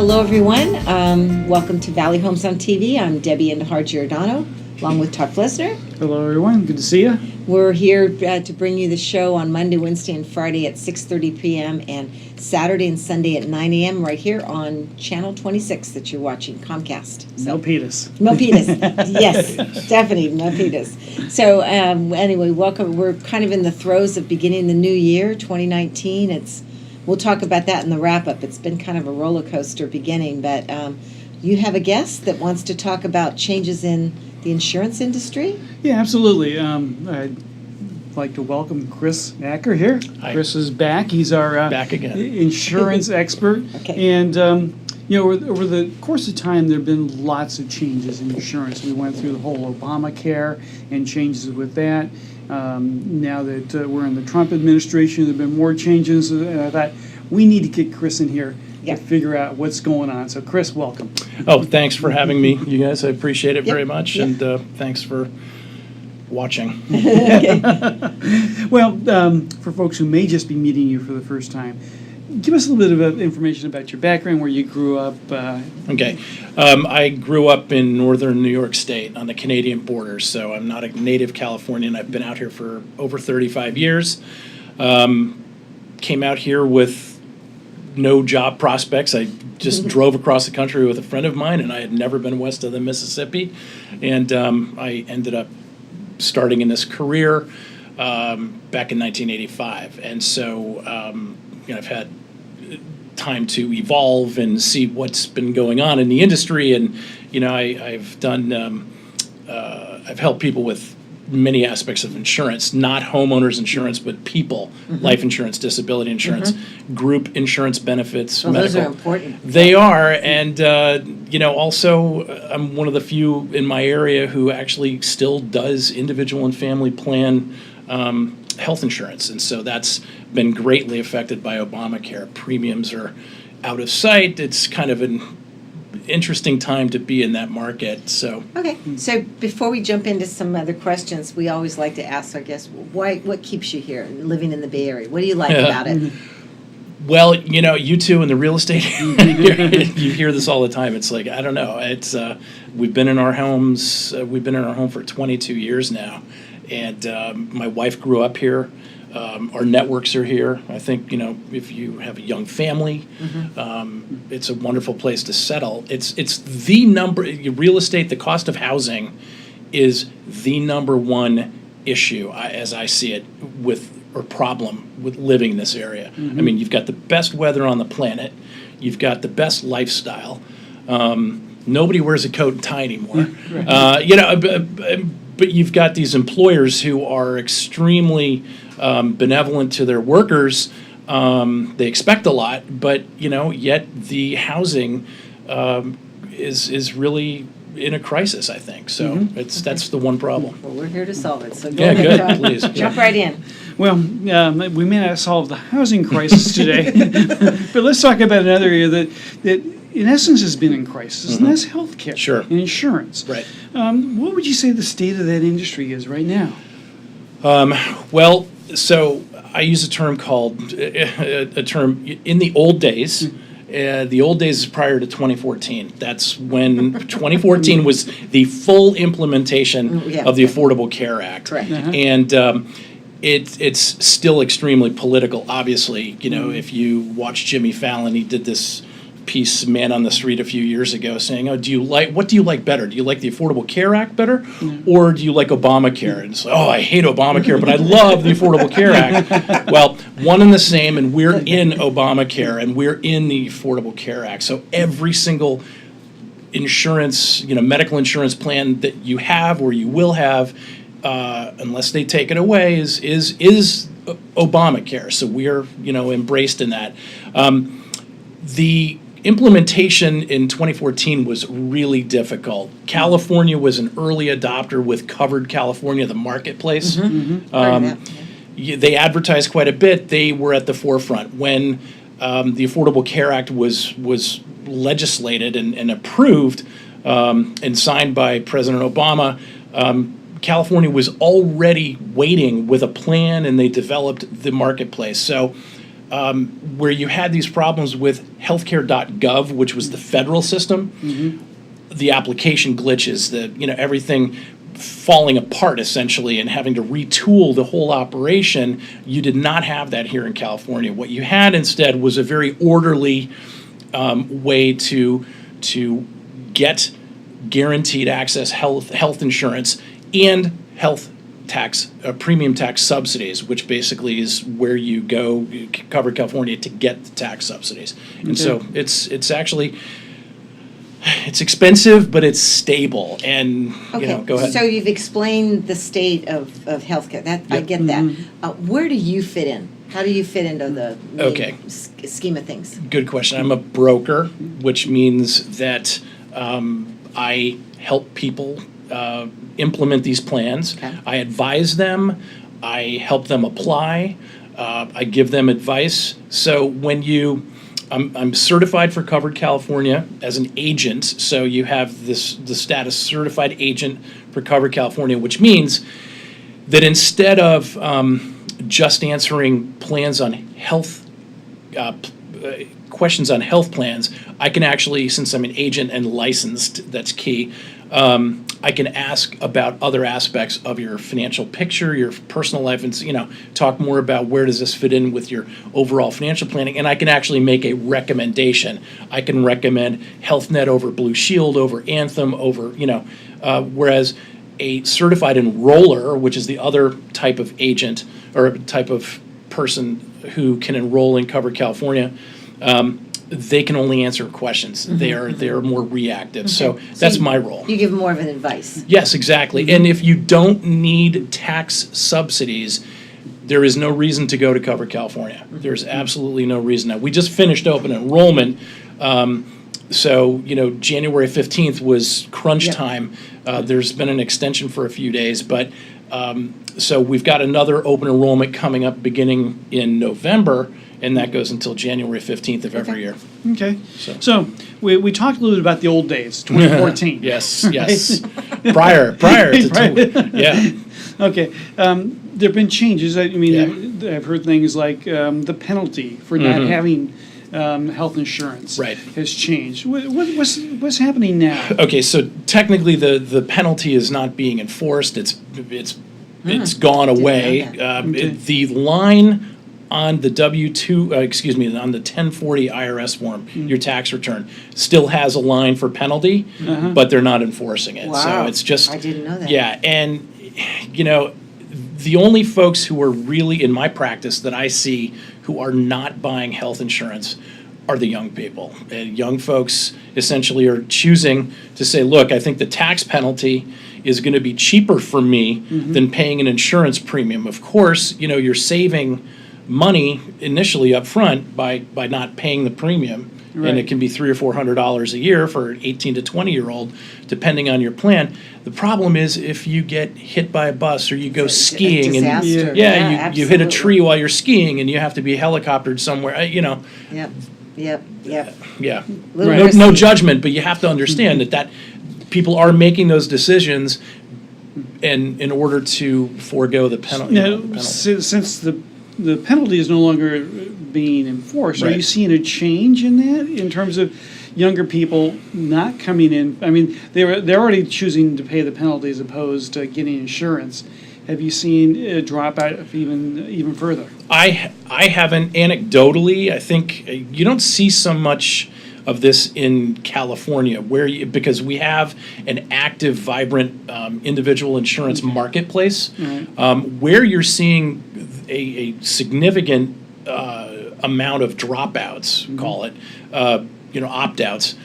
Hello, everyone. Welcome to Valley Homes on TV. I'm Debbie Giordano, along with Todd Flesner. Hello, everyone. Good to see you. We're here to bring you the show on Monday, Wednesday, and Friday at 6:30 p.m. and Saturday and Sunday at 9 a.m. right here on Channel 26 that you're watching, Comcast. So, Milpitas. Yes, definitely Milpitas. So anyway, welcome. We're kind of in the throes of beginning the new year, 2019. We'll talk about that in the wrap-up. It's been kind of a roller coaster beginning, but you have a guest that wants to talk about changes in the insurance industry? Yeah, absolutely. I'd like to welcome Chris Acker here. Hi. Chris is back. He's our Back again. insurance expert. Okay. And, over the course of time, there have been lots of changes in insurance. We went through the whole Obamacare and changes with that. Now that we're in the Trump administration, there have been more changes. I thought we need to get Chris in here to figure out what's going on. So, Chris, welcome. Oh, thanks for having me, you guys. I appreciate it very much, Yep. and thanks for watching. Well, for folks who may just be meeting you for the first time, give us a little bit of information about your background, where you grew up. Okay. I grew up in northern New York State on the Canadian border, so I'm not a native Californian. I've been out here for over 35 years. Came out here with no job prospects. I just drove across the country with a friend of mine, and I had never been west of the Mississippi. And I ended up starting in this career back in 1985. And so I've had time to evolve and see what's been going on in the industry. And, I've done, I've helped people with many aspects of insurance, not homeowners insurance, but people, life insurance, disability insurance, group insurance benefits, Well, medical. those are important. They are, and also I'm one of the few in my area who actually still does individual and family plan health insurance, and so that's been greatly affected by Obamacare. Premiums are out of sight. It's kind of an interesting time to be in that market. So Okay, so before we jump into some other questions, we always like to ask our guests, what keeps you here, living in the Bay Area? What do you like about it? Well, you two in the real estate, you hear this all the time. It's like, I don't know. It's we've been in our homes. We've been in our home for 22 years now, and my wife grew up here. Our networks are here. I think if you have a young family, it's a wonderful place to settle. It's the real estate. The cost of housing is the number one issue, as I see it, or problem with living in this area. I mean, you've got the best weather on the planet. You've got the best lifestyle. Nobody wears a coat and tie anymore. But you've got these employers who are extremely benevolent to their workers. They expect a lot, but yet the housing is really in a crisis, I think. So that's the one problem. Well, we're here to solve it, so go Yeah, ahead, good. Todd. Please. Jump right in. Well, we may not solve the housing crisis today, but let's talk about another area that in essence has been in crisis, and that's healthcare Sure. and insurance. Right. What would you say the state of that industry is right now? Well, so I use a term called in the old days. The old days is prior to 2014. That's when 2014 was the full implementation of the Affordable Care Act. Correct. And it's still extremely political. Obviously, if you watch Jimmy Fallon, he did this piece, Man on the Street, a few years ago, saying, what do you like better? Do you like the Affordable Care Act better, or do you like Obamacare? And it's like, I hate Obamacare, but I love the Affordable Care Act. Well, one and the same, and we're in Obamacare, and we're in the Affordable Care Act. So every single insurance, medical insurance plan that you have or you will have, unless they take it away, is Obamacare. So we're, embraced in that. The implementation in 2014 was really difficult. California was an early adopter with Covered California, the marketplace. They advertised quite a bit. They were at the forefront. When the Affordable Care Act was legislated and approved and signed by President Obama, California was already waiting with a plan, and they developed the marketplace. So where you had these problems with healthcare.gov, which was the federal system, the application glitches, everything falling apart essentially and having to retool the whole operation. You did not have that here in California. What you had instead was a very orderly way to get guaranteed access health insurance and health tax premium tax subsidies, which basically is where you go, Cover California, to get the tax subsidies. And so it's actually, it's expensive, but it's stable. And go ahead. So you've explained the state of healthcare. I get that. Where do you fit in? How do you fit into the main scheme of things? Good question. I'm a broker, which means that I help people implement these plans. Okay. I advise them. I help them apply. I give them advice. So when I'm certified for Covered California as an agent. So you have the status certified agent for Covered California, which means that instead of just answering plans on health questions on health plans, I can actually, since I'm an agent and licensed, that's key, I can ask about other aspects of your financial picture, your personal life, and talk more about where does this fit in with your overall financial planning, and I can actually make a recommendation. I can recommend HealthNet over Blue Shield, over Anthem, over, whereas a certified enroller, which is the other type of agent or type of person who can enroll in Covered California, they can only answer questions. They are more reactive. So that's my role. You give more of an advice. Yes, exactly. And if you don't need tax subsidies, there is no reason to go to Covered California. There's absolutely no reason. Now, we just finished open enrollment. So, January 15th was crunch time. There's been an extension for a few days, but so we've got another open enrollment coming up beginning in November, and that goes until January 15th of every year. Okay. So we talked a little bit about the old days, 2014. Yes. Prior to yeah. Okay. There have been changes. I've heard things like the penalty for not having health insurance has changed. What's happening now? Okay, so technically the penalty is not being enforced. It's gone away. The line on the W-2, on the 1040 IRS form, your tax return, still has a line for penalty, but they're not enforcing it. Wow. So it's just, I didn't know that. Yeah, and the only folks who are really in my practice that I see who are not buying health insurance are the young people. And young folks essentially are choosing to say, look, I think the tax penalty is going to be cheaper for me than paying an insurance premium. Of course, you're saving money initially up front by not paying the premium. Right. And it can be $300 or $400 a year for an 18 to 20-year-old, depending on your plan. The problem is if you get hit by a bus or you go skiing and you hit a tree while you're skiing and you have to be helicoptered somewhere. Yep. Yeah. No judgment, but you have to understand that people are making those decisions, and in order to forego the penalty. Now, since the penalty is no longer being enforced, are you seeing a change in that in terms of younger people not coming in? I mean, they're already choosing to pay the penalty as opposed to getting insurance. Have you seen a drop out even further? I haven't anecdotally. I think you don't see so much of this in California, because we have an active, vibrant individual insurance marketplace, where you're seeing a significant amount of dropouts, call it, opt-outs,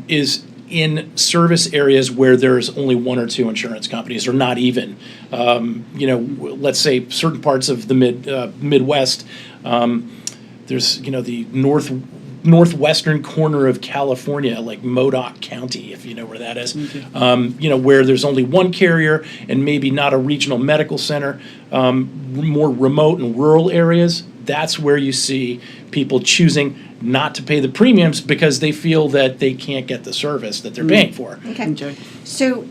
is in service areas where there's only one or two insurance companies, or not even. Let's say certain parts of the Midwest, there's the northwestern corner of California, like Modoc County, if you know where that is, where there's only one carrier and maybe not a regional medical center, more remote and rural areas. That's where you see people choosing not to pay the premiums because they feel that they can't get the service that they're paying for. Okay. Okay. So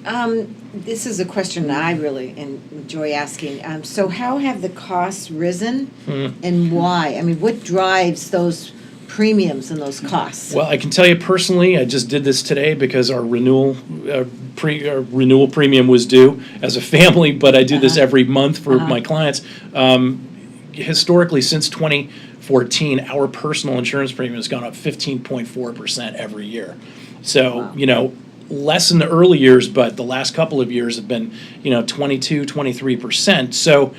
this is a question that I really enjoy asking. So how have the costs risen and why? I mean, what drives those premiums and those costs? Well, I can tell you personally, I just did this today because our renewal premium was due as a family, but I do this every month for my clients. Historically, since 2014, our personal insurance premium has gone up 15.4% every year. So, less in the early years, but the last couple of years have been, 22, 23%. So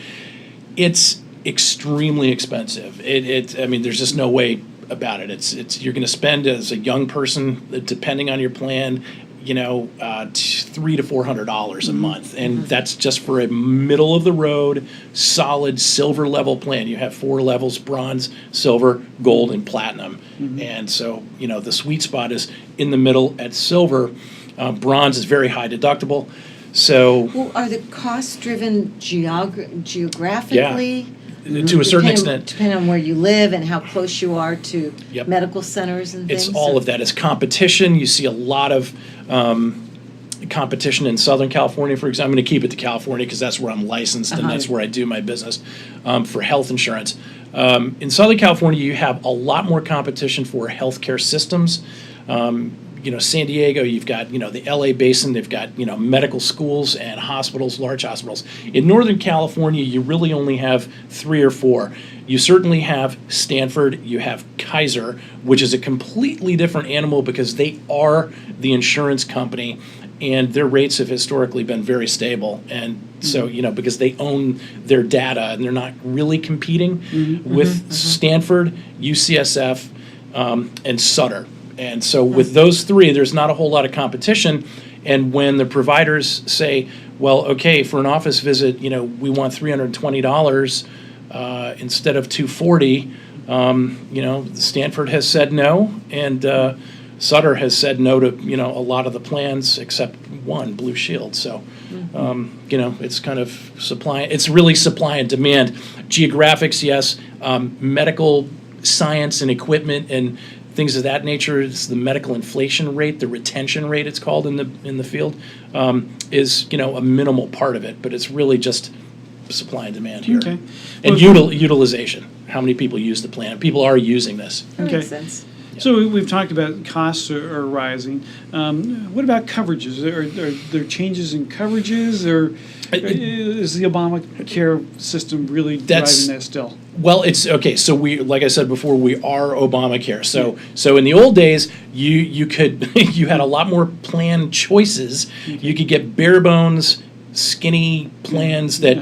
it's extremely expensive. I mean, there's just no way about it. It's you're going to spend as a young person, depending on your plan, $300 to $400 a month, and that's just for a middle of the road, solid silver level plan. You have 4 levels: bronze, silver, gold, and platinum. And so the sweet spot is in the middle at silver. Bronze is very high deductible. So, well, are the costs driven geographically? To a certain extent. Depending on where you live and how close you are to Yep. medical centers and things? It's all of that. It's competition. You see a lot of competition in Southern California, for example. I'm going to keep it to California because that's where I'm licensed and that's where I do my business for health insurance. In Southern California, you have a lot more competition for healthcare systems. San Diego, you've got, the LA basin, they've got, medical schools and hospitals, large hospitals. In Northern California, you really only have 3 or 4. You certainly have Stanford, you have Kaiser, which is a completely different animal because they are the insurance company and their rates have historically been very stable. And so, because they own their data and they're not really competing with Stanford, UCSF, and Sutter. And so with those 3, there's not a whole lot of competition. And when the providers say, well, okay, for an office visit, we want $320 instead of $240, Stanford has said no, and Sutter has said no to, a lot of the plans except one, Blue Shield. So, it's kind of it's really supply and demand. Geographics, yes. Medical science and equipment and things of that nature. It's the medical inflation rate, the retention rate it's called in the field, is a minimal part of it, but it's really just supply and demand here. Okay. And utilization. How many people use the plan? People are using this. That makes sense. So we've talked about costs are rising. What about coverages? Are there changes in coverages, or is the Obamacare system really driving that still? Well, it's okay. So like I said before, we are Obamacare. So in the old days, you could you had a lot more plan choices. You could get bare bones, skinny plans that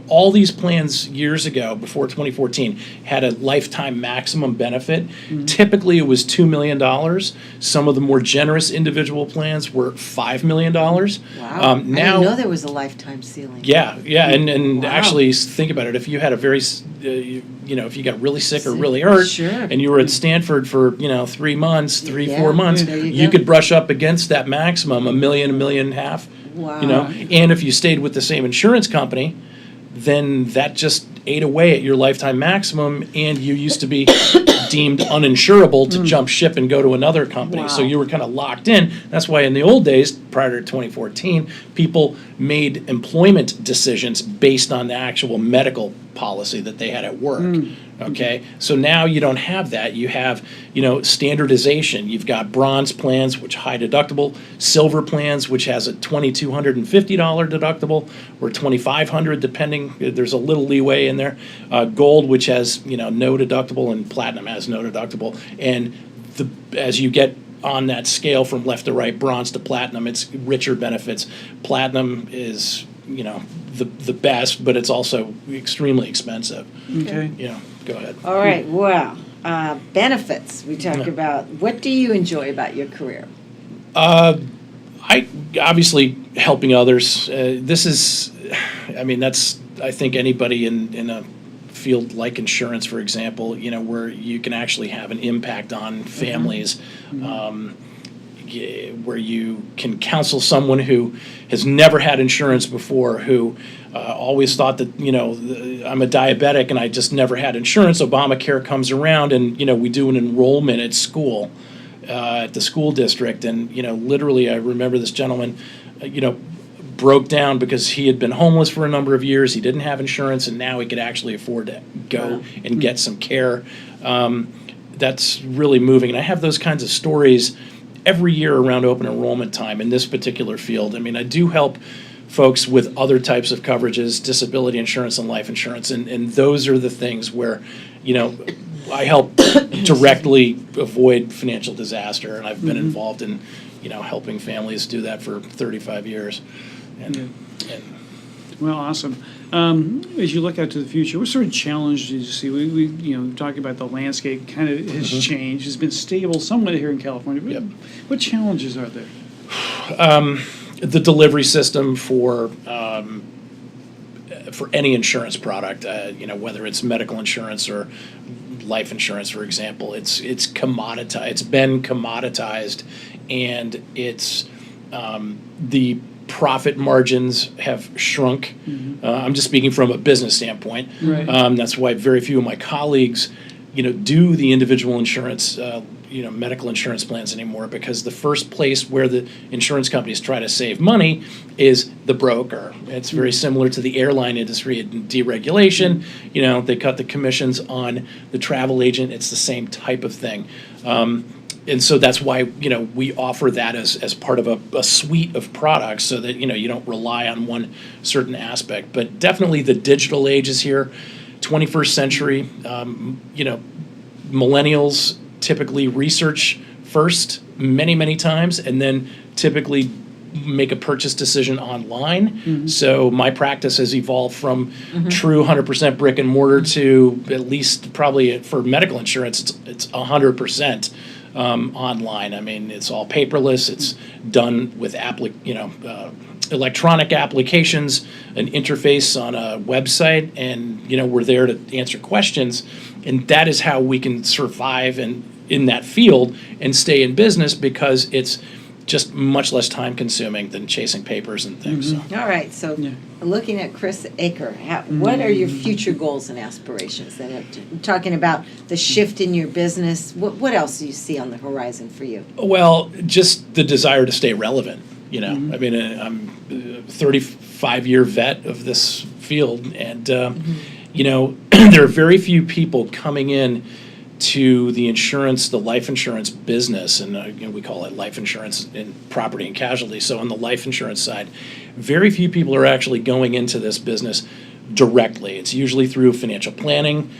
all these plans years ago before 2014 had a lifetime maximum benefit. Typically it was $2 million. Some of the more generous individual plans were $5 million. Wow. Now, I didn't know there was a lifetime ceiling. Yeah, and Wow. actually think about it. If you had a very if you got really sick or really hurt, Sure. and you were at Stanford for 3 months, 4 Yeah, months, there you you go. could brush up against that maximum, $1 million, $1.5 million. Wow. And if you stayed with the same insurance company, then that just ate away at your lifetime maximum, and you used to be deemed uninsurable to jump ship and go to another company. So Wow. you were kind of locked in. That's why in the old days, prior to 2014, people made employment decisions based on the actual medical policy that they had at work. Okay, so now you don't have that. You have, standardization. You've got bronze plans, which high deductible, silver plans, which has a $2,250 deductible, or $2,500 depending. There's a little leeway in there. Gold, which has no deductible, and platinum has no deductible. And as you get on that scale from left to right, bronze to platinum, it's richer benefits. Platinum is the best, but it's also extremely expensive. Okay. Go ahead. All right. Well, benefits. We talked about. What do you enjoy about your career? I obviously helping others. This is, that's I think anybody in a field like insurance, for example, where you can actually have an impact on families. where you can counsel someone who has never had insurance before, who always thought that, I'm a diabetic and I just never had insurance. Obamacare comes around and, we do an enrollment at school, at the school district. And, literally I remember this gentleman, broke down because he had been homeless for a number of years. He didn't have insurance, and now he could actually afford to go and get some care. That's really moving. And I have those kinds of stories every year around open enrollment time in this particular field. I mean, I do help folks with other types of coverages, disability insurance and life insurance, and those are the things where, I help directly avoid financial disaster, and I've been involved in, helping families do that for 35 years. Well, awesome. As you look out to the future, what sort of challenges do you see? We talking about the landscape kind of has changed. It's been stable somewhat here in California. But what challenges are there? The delivery system for any insurance product, whether it's medical insurance or life insurance, for example, it's commoditized. It's been commoditized, and it's the profit margins have shrunk. I'm just speaking from a business standpoint. Right. That's why very few of my colleagues, do the individual insurance, medical insurance plans anymore, because the first place where the insurance companies try to save money is the broker. It's very similar to the airline industry and deregulation. They cut the commissions on the travel agent. It's the same type of thing. And so that's why, we offer that as part of a suite of products so that, you don't rely on one certain aspect. But definitely the digital age is here, 21st century. Millennials typically research first many, many times and then typically make a purchase decision online. So my practice has evolved from true 100% brick and mortar to at least probably for medical insurance, it's 100%. Online. I mean, it's all paperless. It's done with electronic applications, an interface on a website, and we're there to answer questions. And that is how we can survive in that field and stay in business, because it's just much less time consuming than chasing papers and things. So. All right, so looking at Chris Acker, what are your future goals and aspirations? Then talking about the shift in your business, what else do you see on the horizon for you? Well, just the desire to stay relevant. I mean, I'm a 35-year vet of this field, and there are very few people coming in to the life insurance business, and we call it life insurance and property and casualty. So on the life insurance side, very few people are actually going into this business directly. It's usually through financial planning,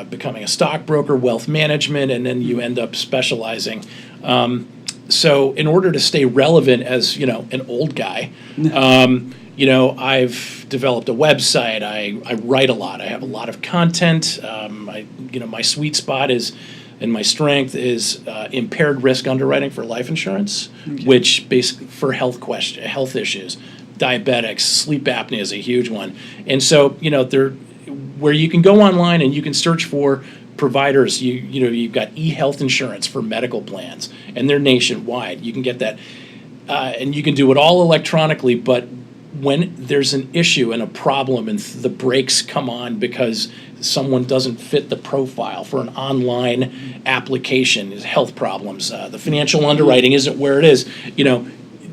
becoming a stockbroker, wealth management, and then you end up specializing. So in order to stay relevant as, an old guy, I've developed a website. I write a lot. I have a lot of content. My sweet spot is, and my strength is impaired risk underwriting for life insurance, which basically for health issues, diabetics, sleep apnea is a huge one. And so, where you can go online and you can search for providers, you've got e-health insurance for medical plans, and they're nationwide. You can get that, and you can do it all electronically, but when there's an issue and a problem and the brakes come on because someone doesn't fit the profile for an online application, is health problems, the financial underwriting isn't where it is,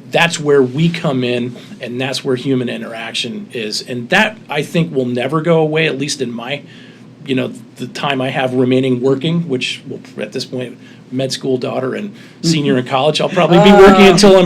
that's where we come in, and that's where human interaction is. And that, I think, will never go away, at least in my, the time I have remaining working, which will, at this point, med school daughter and senior in college, I'll probably be working until I'm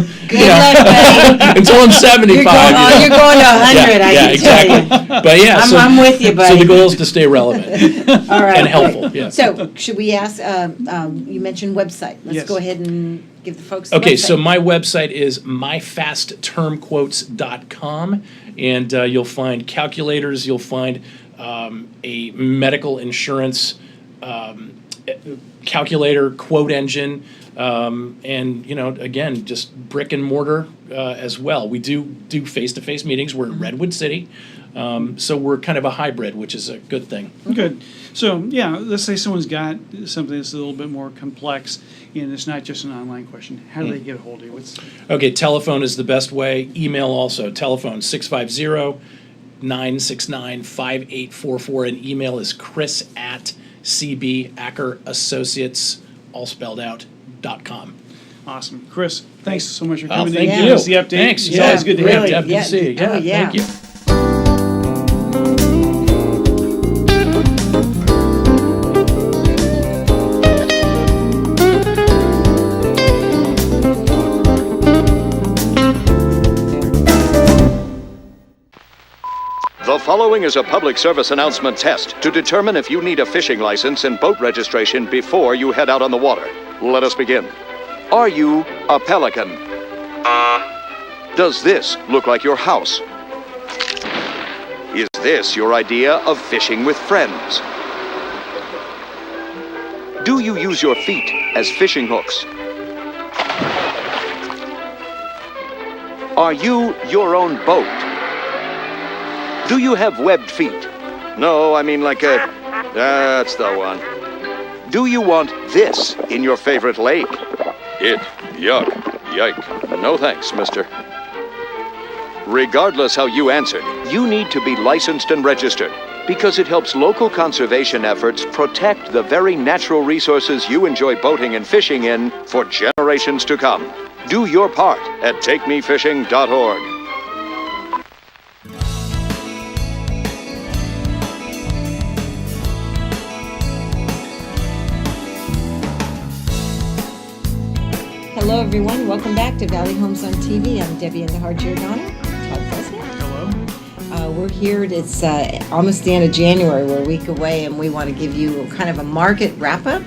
until I'm 75. You're going to 100. I can exactly. tell you. But yeah, I'm with you, buddy. So the goal is to stay relevant. All right, and helpful. Yeah. So should we ask? You mentioned website. Let's go ahead and give the folks. The okay, website. so my website is myfasttermquotes.com, and you'll find calculators. You'll find a medical insurance calculator, quote engine, and again, just brick and mortar as well. We do face-to-face meetings. We're in Redwood City, So we're kind of a hybrid, which is a good thing. Good. So, yeah, let's say someone's got something that's a little bit more complex, and it's not just an online question. How do they get a hold of you? Okay, telephone is the best way. Email also. Telephone 650-969-5844, and email is chris@cb Acker Associates, all spelled out, .com. Awesome. Chris, thanks so much for coming thank in. you. Give us the update. Thanks. It's Yeah, always good to have really. you. Good to see you. Oh, yeah. Thank you. The following is a public service announcement test to determine if you need a fishing license and boat registration before you head out on the water. Let us begin. Are you a pelican? Does this look like your house? Is this your idea of fishing with friends? Do you use your feet as fishing hooks? Are you your own boat? Do you have webbed feet? No, I mean like a... That's the one. Do you want this in your favorite lake? Yuck, yike. No thanks, mister. Regardless how you answered, you need to be licensed and registered because it helps local conservation efforts protect the very natural resources you enjoy boating and fishing in for generations to come. Do your part at takemefishing.org. Hello, everyone. Welcome back to Valley Homes on TV. I'm Debbie Giordano. Todd Flesner. Hello. We're here. It's almost the end of January. We're a week away, and we want to give you kind of a market wrap-up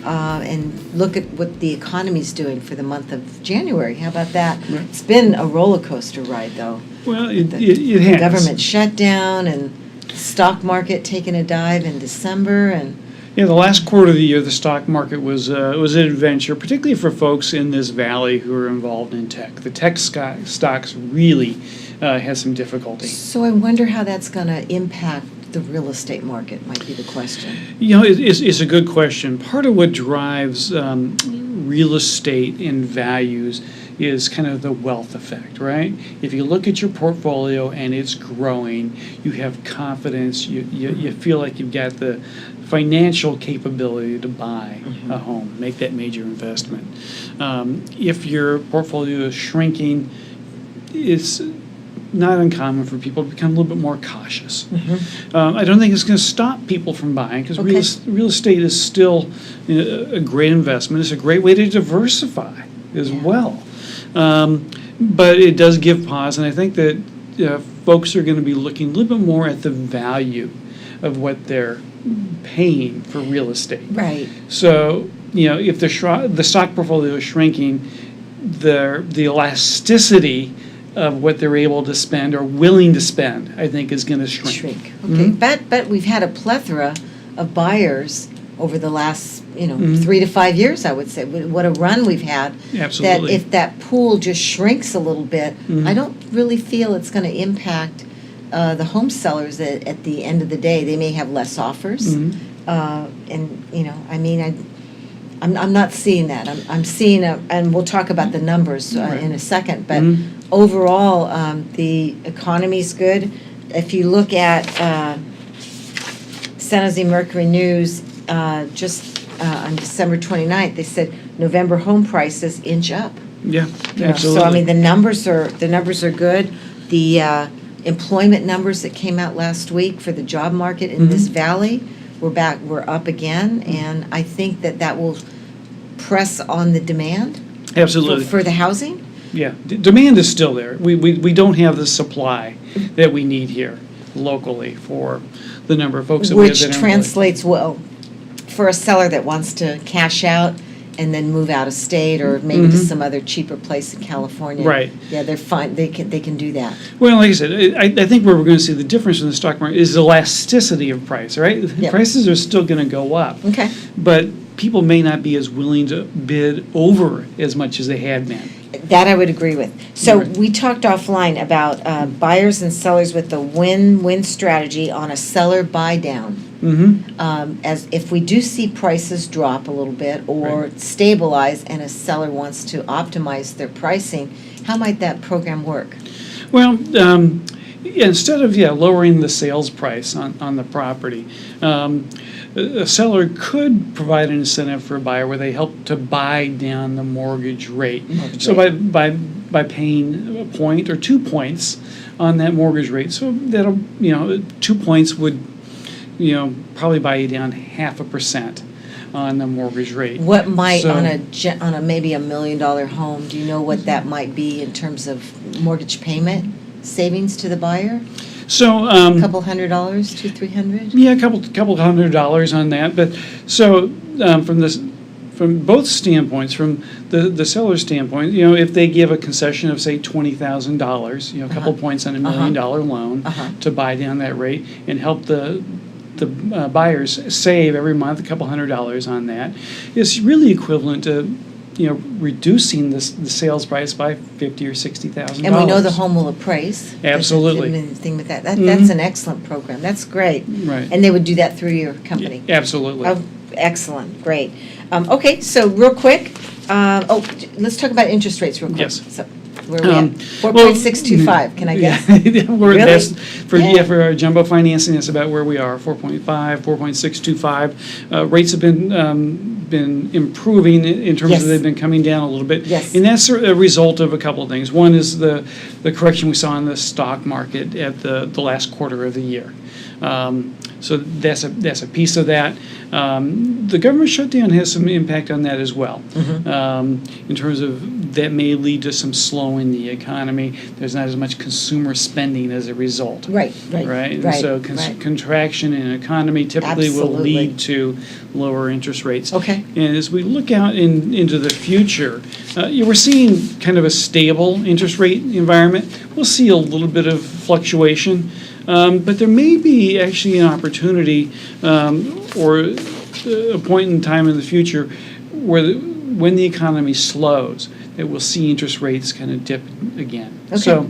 and look at what the economy's doing for the month of January. How about that? Right. It's been a roller coaster ride, though. Well, it The has. government shutdown and the stock market taking a dive in December, and Yeah, the last quarter of the year, the stock market was an adventure, particularly for folks in this valley who are involved in tech. The tech stocks really has some difficulty. so I wonder how that's going to impact the real estate market, might be the question. You know, it's a good question. Part of what drives real estate and values is kind of the wealth effect, right? If you look at your portfolio and it's growing, you have confidence, you feel like you've got the financial capability to buy a home, make that major investment. If your portfolio is shrinking, it's not uncommon for people to become a little bit more cautious. I don't think it's going to stop people from buying because Okay. real estate is still a great investment. It's a great way to diversify as well. But it does give pause, and I think that folks are going to be looking a little bit more at the value of what they're paying for real estate. Right. So, you know, if the stock portfolio is shrinking, the elasticity of what they're able to spend or willing to spend, I think, is going to shrink. Okay, but we've had a plethora of buyers over the last, 3 to 5 years, I would say. What a run we've had. Absolutely. That if that pool just shrinks a little bit, I don't really feel it's going to impact the home sellers at the end of the day. They may have less offers. I'm not seeing that. I'm seeing, and we'll talk about the numbers in a second, but overall, the economy's good. If you look at San Jose Mercury News, just on December 29th, they said November home prices inch up. Yeah, You know, absolutely. So, I mean, the numbers are good. The employment numbers that came out last week for the job market in this valley, we're up again, and I think that will press on the demand Absolutely. for the housing. Yeah, demand is still there. We don't have the supply that we need here locally for the number of folks that we have Which that are employed. translates well for a seller that wants to cash out and then move out of state or maybe to some other cheaper place in California. Right. Yeah, they're fine. They can do that. Well, like I said, I think where we're going to see the difference in the stock market is the elasticity of price, right? Yep. Prices are still going to go up. Okay. But people may not be as willing to bid over as much as they had been. That I would agree with. So Right. we talked offline about buyers and sellers with the win-win strategy on a seller buy down. As if we do see prices drop a little bit or Right. stabilize and a seller wants to optimize their pricing, how might that program work? Well, instead of lowering the sales price on the property, a seller could provide an incentive for a buyer where they help to buy down the mortgage rate. So by paying a point or 2 points on that mortgage rate, so that'll 2 points would probably buy you down 0.5% on the mortgage rate. What might So- on a maybe $1 million home? Do you know what that might be in terms of mortgage payment savings to the buyer? So A couple $100, $200-300. yeah, a couple $100 on that. But so from both standpoints, from the seller's standpoint, if they give a concession of say $20,000, a couple points on $1 million loan to buy down that rate and help the buyers save every month a couple $100 on that, it's really equivalent to reducing the sales price by $50,000 or $60,000. And we know the home will appraise. Absolutely. There's a thing with that. That's an excellent program. That's great. Right. And they would do that through your company. Absolutely. Oh, excellent. Great. Okay, so real quick, let's talk about interest rates real quick. Yes. So where are we at? Well, 4.625, can I guess? Really? That's for Yeah. for our jumbo financing, that's about where we are, 4.5, 4.625. Rates have been improving in terms Yes. of they've been coming down a little bit. Yes. And that's a result of a couple of things. One is the correction we saw in the stock market at the last quarter of the year. So that's a piece of that. The government shutdown has some impact on that as well. In terms of that may lead to some slowing the economy. There's not as much consumer spending as a result. Right. And so contraction in an economy typically will Absolutely. lead to lower interest rates. Okay. And as we look out into the future, we're seeing kind of a stable interest rate environment. We'll see a little bit of fluctuation. But there may be actually an opportunity or a point in time in the future where when the economy slows, that we'll see interest rates kind of dip again. Okay.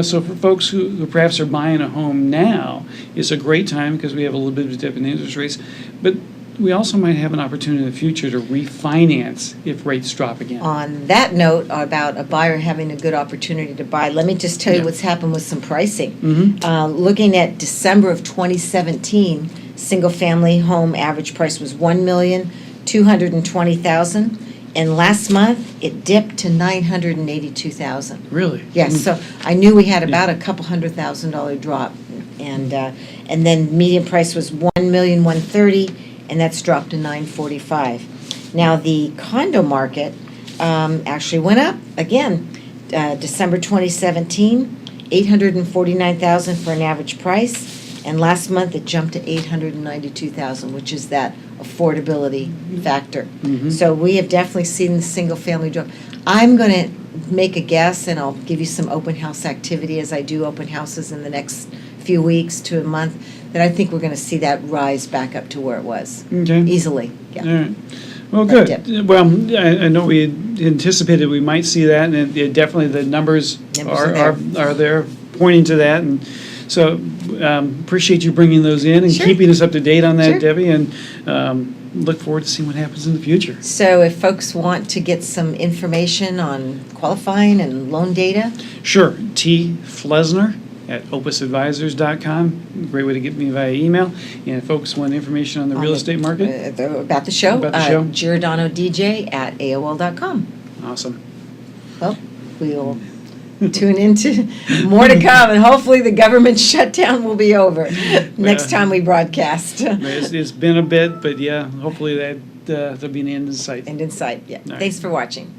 So for folks who perhaps are buying a home now, it's a great time because we have a little bit of a dip in interest rates. But we also might have an opportunity in the future to refinance if rates drop again. On that note about a buyer having a good opportunity to buy, let me just tell you what's happened with some pricing. Looking at December of 2017, single-family home average price was $1,220,000, and last month it dipped to $982,000. Really? Yes, so I knew we had about a couple $100,000 drop, and then median price was $1,130,000, and that's dropped to $945,000. Now the condo market actually went up again. December 2017, $849,000 for an average price, and last month it jumped to $892,000, which is that affordability factor. So we have definitely seen the single family drop. I'm going to make a guess, and I'll give you some open house activity as I do open houses in the next few weeks to a month, that I think we're going to see that rise back up to where it was Okay. easily. Yeah. All right. Well, That good. dip. Well, I know we had anticipated we might see that, and definitely the numbers are there pointing to that. And so appreciate you bringing those in and Sure. keeping us up to date on that, Sure. Debbie, and look forward to seeing what happens in the future. So if folks want to get some information on qualifying and loan data, Sure. T. Flesner at opusadvisors.com. Great way to get me via email. And if folks want information on the real estate market, about the show, About the show. Giordano DJ at AOL.com. awesome. Well, we'll tune into more to come, and hopefully the government shutdown will be over next time we broadcast. It's been a bit, but yeah, hopefully that there'll be an end in sight. And inside, yeah. All right. Thanks for watching.